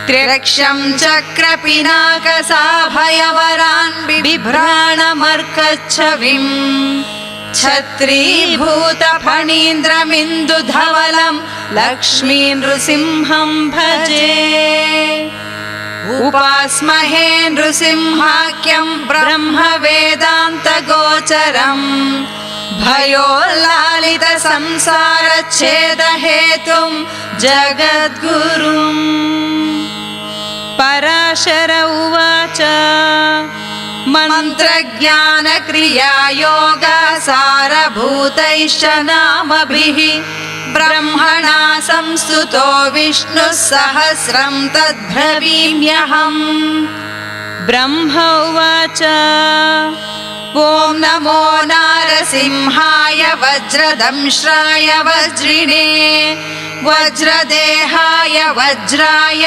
त्र्यक्षं चक्रपिनाकसाभयवरान् बिभ्राणमर्कच्छविम् छत्रीभूतफणीन्द्रमिन्दुधवलं लक्ष्मी नृसिंहं भजे। उपास्महे नृसिंहाख्यं ब्रह्मवेदान्तगोचरम् भयोल्लालितसंसारच्छेदहेतुं जगद्गुरुम्। पराशर उवाच मन्त्रज्ञानक्रियायोगसारभूतैश्च नामभिः ब्रह्मणा संस्तुतो विष्णुः सहस्रं तद्ब्रवीम्यहम्। ब्रह्म उवाच ॐ नमो नारसिंहाय वज्रदंष्ट्राय वज्रिणे वज्रदेहाय वज्राय